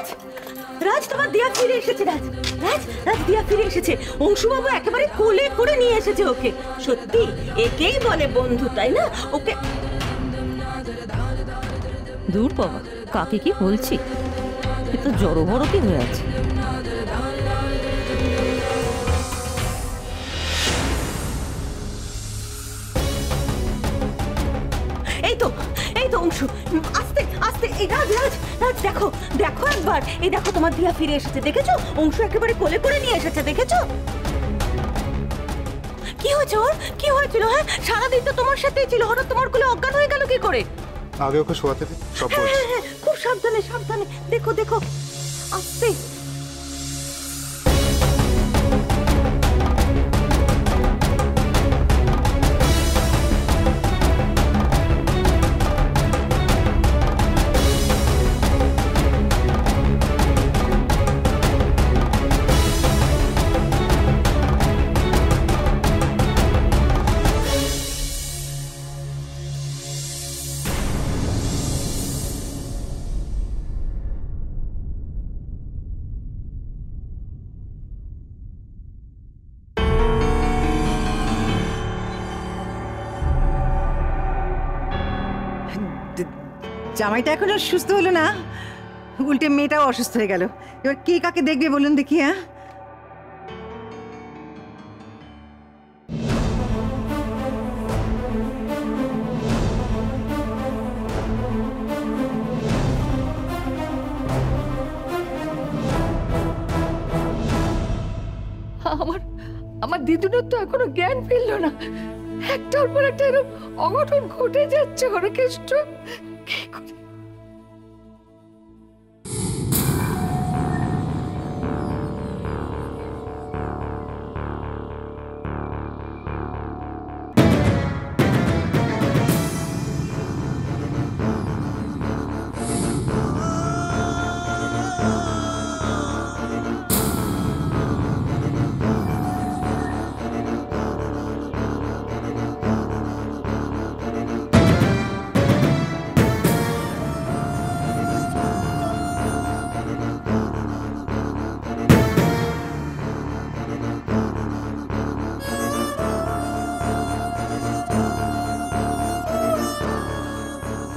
রাজ, রাজ তোমার দিয়া ফিরে এসেছে। রাজ, রাজ, রাজ দিয়া ফিরে এসেছে। অংশুবাবু একেবারে কোলে করে নিয়ে এসেছে ওকে। সত্যি একেই বলে বন্ধু, তাই না? ওকে দূর বাবা, কাকে কি বলছি, এ তো জড়ো বড় কি হয়ে আছে। এই তো, এই তো অংশু, আস্তে আস্তে। এই রাজ, রাজ, রাজ, দেখো দেখো একবার, এই দেখো তোমার দিয়া ফিরে এসেছে, দেখেছো? অংশু একেবারে কোলে করে নিয়ে এসেছে, দেখেছো? কি হয়েছে ওর? কি হয়েছিল? হ্যাঁ, সারাদিন তো তোমার সাথেই ছিল, হঠাৎ তোমার কোলে অজ্ঞান হয়ে গেল কি করে? আগে ওকে শোয়াতে দিন, সব বলছি। হ্যাঁ হ্যাঁ, খুব সাবধানে সাবধানে, দেখো দেখো, আস্তে। জামাইটা এখনো সুস্থ হলো না, উল্টে মেয়েটাও অসুস্থ হয়ে গেল। এবার কে কাকে দেখবে বলুন দেখি? হ্যাঁ, আমার দিদুনের তো এখনো জ্ঞান ফিরলো না। একটার পর একটা এরকম অঘটন ঘটে যাচ্ছে। হরকেষ্ট কি করে?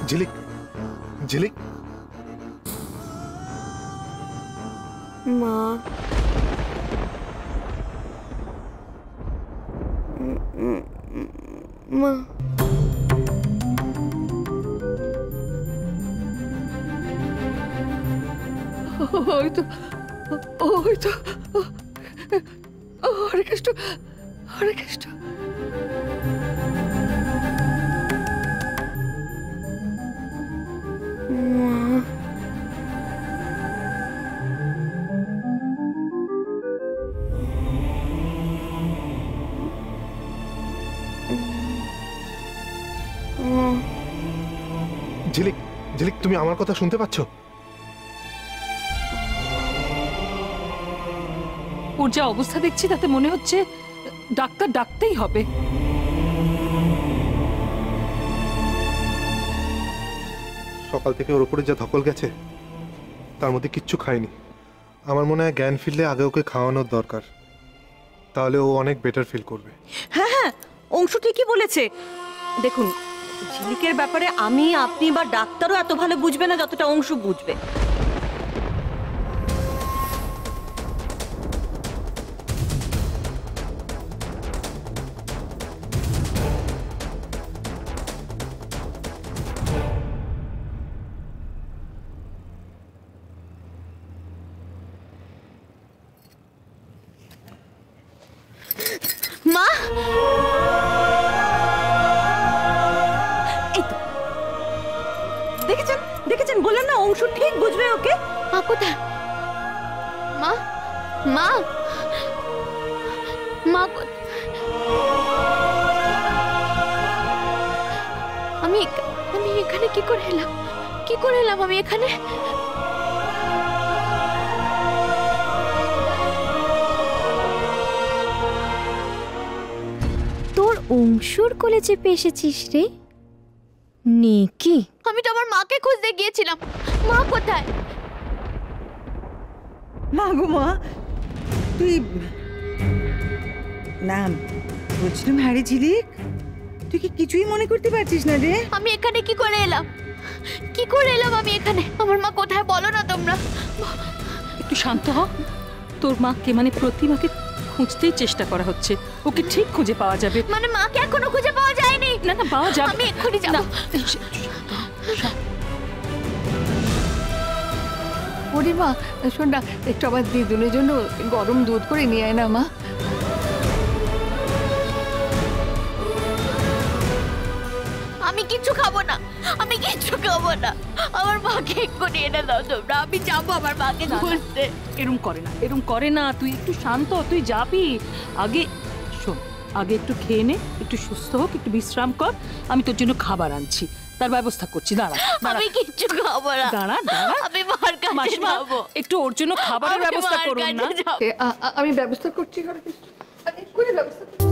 ঝিলিক, ঝিলিক, মা, মা, ওই তো, ওই তো, হরকেষ্ট, হরকেষ্ট। ঝিলিক, ঝিলিক, তুমি আমার কথা শুনতে পাচ্ছ? ওর যা অবস্থা দেখছি তাতে মনে হচ্ছে ডাক্তার ডাকতেই হবে। সকাল থেকে ওর উপরে যা ধকল গেছে তার মধ্যে কিচ্ছু খায়নি। আমার মনে হয় জ্ঞান ফিরলে আগে ওকে খাওয়ানোর দরকার, তাহলে ও অনেক বেটার ফিল করবে। হ্যাঁ হ্যাঁ, অংশু ঠিকই বলেছে। দেখুন, ঝিলিকের ব্যাপারে আমি, আপনি বা ডাক্তারও এত ভালো বুঝবে না যতটা অংশু বুঝবে। মা, এই তো দেখেছেন, দেখেছেন, বললাম না অংশু ঠিক বুঝবে ওকে। মা কোথায়? মা, মা, মা, আমি আমি এখানে কি করে এলাম? কি করে এলাম আমি এখানে? তোর অংশুর কোলে চেপে এসেছিস রে নেকি? আমি তো আমার মাকে খুঁজতে গিয়েছিলাম। মা কোথায়? মা গো মা, তুই না বলছিলাম, হ্যাঁ রে ঝিলিক, তুই কি কিছুই মনে করতে পারছিস না রে? আমি এখানে কি করে এলাম? কি করে এলাম আমি এখানে? আমার মা কোথায় বলো না তোমরা। একটু শান্ত হ। তোর মাকে মানে প্রতিমাকে খুঁজতেই চেষ্টা করা হচ্ছে, ওকে ঠিক খুঁজে পাওয়া যাবে। মানে মাকে এখনো খুঁজে পাওয়া যায়নি? না না, পাওয়া যাবে। আমি এক্ষুনি যাব। পরিমা শোন না, একটু আবার দিদুনের জন্য গরম দুধ করে নিয়ে আয় না মা। আমি কিচ্ছু খাবো না, আমি কিচ্ছু খাবো না। আমার মাকে এক্ষুনি এনে দাও তোমরা, আমি যাবো আমার মাকে খুঁজতে। এরম করে না, এরম করে না, তুই একটু শান্ত, তুই যাবি। আগে শোন, আগে একটু খেয়ে নে, একটু সুস্থ হোক, একটু বিশ্রাম কর। আমি তোর জন্য খাবার আনছি, তার ব্যবস্থা করছি। দাঁড়া দাঁড়া, আমি কিচ্ছু খাবো না। দাঁড়া দাঁড়া, আমি মার কাছে মাসিমা যাবো। একটু ওর জন্য খাবারের আমি ব্যবস্থা মার করুন না। কাছে যাবো। আমি ব্যবস্থা করছি, এক্ষুনি ব্যবস্থা করছি।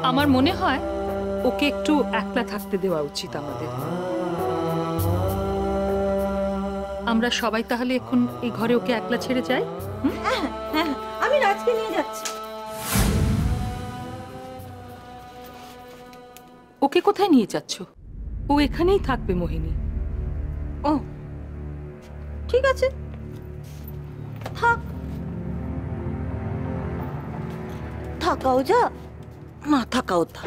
আমার মনে হয় ওকে একটু একলা থাকতে দেওয়া উচিত আমাদের। আমরা সবাই তাহলে এখন এই ঘরে ওকে একলা ছেড়ে যাই। হ্যাঁ হ্যাঁ, আমি রাজকে নিয়ে যাচ্ছি। ওকে কোথায় নিয়ে যাচ্ছ? ও এখানেই থাকবে মোহিনী। ও ঠিক আছে, থাক। থাকাও যা, না থাকাও তা।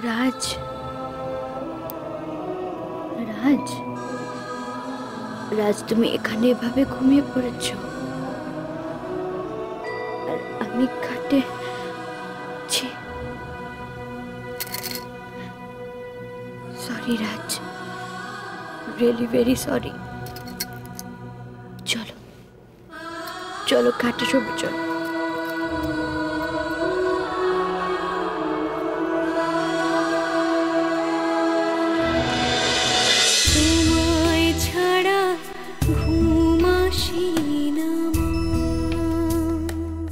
রাজ, রাজ, রাজ, তুমি এখানে এভাবে ঘুমিয়ে পড়েছ আর আমি খাটে। সরি রাজ, রিয়েলি ভেরি সরি। চলো চলো, খাটে শোবে, চলো।